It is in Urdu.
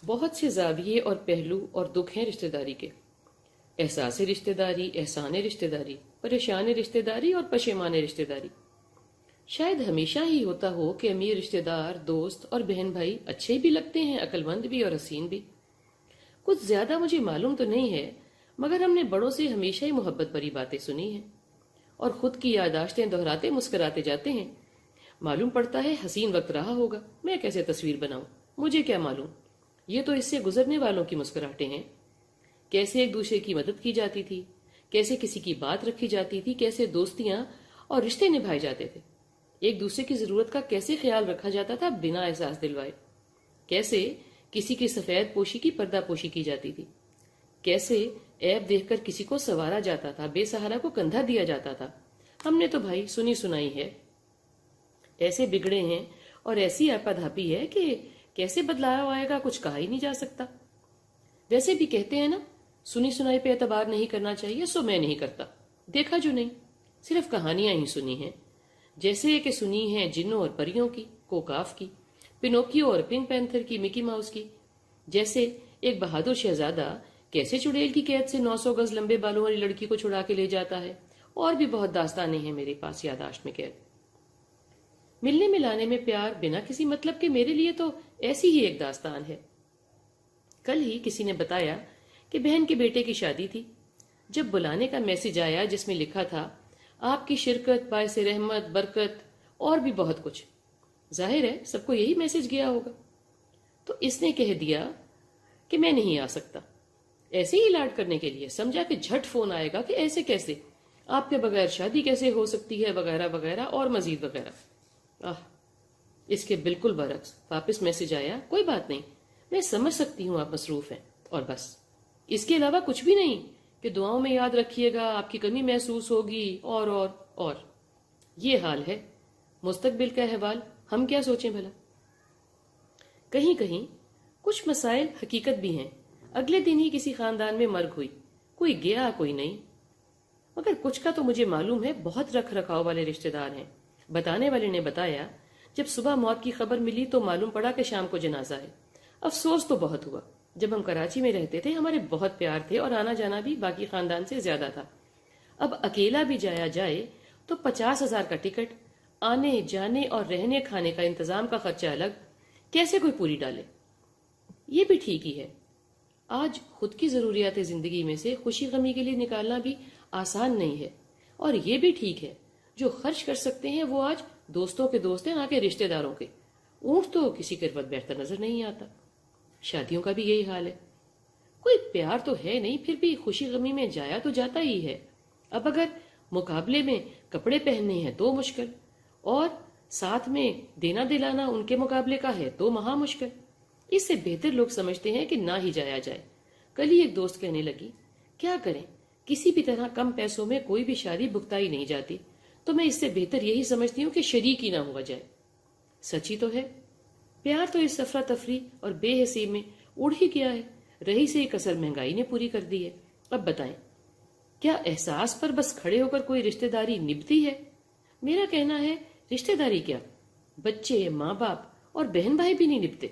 بہت سے زاویے اور پہلو اور دکھ ہیں رشتہ داری کے، احساس رشتہ داری، احسان رشتہ داری، پریشان رشتہ داری اور پشیمان رشتہ داری۔ شاید ہمیشہ ہی ہوتا ہو کہ امیر رشتہ دار، دوست اور بہن بھائی اچھے بھی لگتے ہیں، عقل مند بھی اور حسین بھی۔ کچھ زیادہ مجھے معلوم تو نہیں ہے، مگر ہم نے بڑوں سے ہمیشہ ہی محبت بھری باتیں سنی ہیں اور خود کی یادداشتیں دہراتے مسکراتے جاتے ہیں۔ معلوم پڑتا ہے حسین وقت رہا ہوگا، میں کیسے تصویر بناؤں، مجھے کیا معلوم، یہ تو اس سے گزرنے والوں کی مسکراہٹیں ہیں۔ کیسے ایک دوسرے کی مدد کی جاتی تھی، کیسے کسی کی بات رکھی جاتی تھی، کیسے دوستیاں اور رشتے نبھائے جاتے تھے، ایک دوسرے کی ضرورت کا کیسے خیال رکھا جاتا تھا بنا احساس دلوائے، کیسے کسی کی سفید پوشی کی پردہ پوشی کی جاتی تھی، کیسے عیب دیکھ کر کسی کو سنوارا جاتا تھا، بے سہارا کو کندھا دیا جاتا تھا۔ ہم نے تو بھائی سنی سنائی ہے، ایسے بگڑے ہیں اور ایسی آپا دھاپی ہے کہ کیسے بدلاؤ آئے گا کچھ کہا ہی نہیں جا سکتا۔ ویسے بھی کہتے ہیں نا، سنی سنائی پہ اعتبار نہیں کرنا چاہیے، سو میں نہیں کرتا، دیکھا جو نہیں، صرف کہانیاں ہی سنی ہیں، جیسے کہ سنی ہیں جنوں اور پریوں کی، کوکاف کی، پینوکیو اور پنک پینتھر کی، مکی ماؤس کی، جیسے ایک بہادر شہزادہ کیسے چڑیل کی قید سے 900 گز لمبے بالوں والی لڑکی کو چھڑا کے لے جاتا ہے، اور بھی بہت داستانیں ہیں میرے پاس یادداشت میں قید۔ ملنے ملانے میں پیار بنا کسی مطلب کے میرے لیے تو ایسی ہی ایک داستان ہے۔ کل ہی کسی نے بتایا کہ بہن کے بیٹے کی شادی تھی۔ جب بلانے کا میسج آیا جس میں لکھا تھا آپ کی شرکت باعث رحمت، برکت اور بھی بہت کچھ، ظاہر ہے سب کو یہی میسج گیا ہوگا، تو اس نے کہہ دیا کہ میں نہیں آ سکتا، ایسے ہی لاڈ کرنے کے لیے۔ سمجھا کہ جھٹ فون آئے گا کہ ایسے کیسے، آپ کے بغیر شادی کیسے ہو سکتی ہے، وغیرہ وغیرہ اور مزید وغیرہ۔ اس کے بالکل برعکس واپس میسج آیا، کوئی بات نہیں، میں سمجھ سکتی ہوں آپ مصروف ہیں، اور بس، اس کے علاوہ کچھ بھی نہیں، کہ دعاؤں میں یاد رکھیے گا، آپ کی کمی محسوس ہوگی، اور یہ حال ہے مستقبل کا احوال، ہم کیا سوچیں بھلا۔ کہیں کہیں کچھ مسائل حقیقت بھی ہیں، اگلے دن ہی کسی خاندان میں مرگ ہوئی، کوئی گیا کوئی نہیں، مگر کچھ کا تو مجھے معلوم ہے، بہت رکھ رکھاؤ والے رشتہ دار ہیں۔ بتانے والے نے بتایا جب صبح موت کی خبر ملی تو معلوم پڑا کہ شام کو جنازہ ہے۔ افسوس تو بہت ہوا، جب ہم کراچی میں رہتے تھے ہمارے بہت پیار تھے اور آنا جانا بھی باقی خاندان سے زیادہ تھا۔ اب اکیلا بھی جایا جائے تو 50,000 کا ٹکٹ، آنے جانے اور رہنے کھانے کا انتظام کا خرچہ الگ، کیسے کوئی پوری ڈالے۔ یہ بھی ٹھیک ہی ہے، آج خود کی ضروریات زندگی میں سے خوشی غمی کے لیے نکالنا بھی آسان نہیں ہے، اور یہ بھی ٹھیک ہے جو خرچ کر سکتے ہیں وہ آج دوستوں کے دوست ہیں، نہ کہ رشتہ داروں کے۔ اونٹ تو کسی قربت بہتر نظر نہیں آتا۔ شادیوں کا بھی یہی حال ہے، کوئی پیار تو ہے نہیں، پھر بھی خوشی غمی میں جایا تو جاتا ہی ہے۔ اب اگر مقابلے میں کپڑے پہننے ہیں تو مشکل، اور ساتھ میں دینا دلانا ان کے مقابلے کا ہے تو مہا مشکل۔ اس سے بہتر لوگ سمجھتے ہیں کہ نہ ہی جایا جائے۔ کل ہی ایک دوست کہنے لگی، کیا کریں، کسی بھی طرح کم پیسوں میں کوئی بھی شادی بھگتائی نہیں جاتی، تو میں اس سے بہتر یہی سمجھتی ہوں کہ شریک ہی نہ ہوا جائے۔ سچی تو ہے، پیار تو اس افراتفری اور بے حسی میں اڑ ہی گیا ہے، رہی سے ایک اثر مہنگائی نے پوری کر دی ہے۔ اب بتائیں، کیا احساس پر بس کھڑے ہو کر کوئی رشتہ داری نبھتی ہے؟ میرا کہنا ہے رشتہ داری کیا، بچے، ماں باپ اور بہن بھائی بھی نہیں نبھتے۔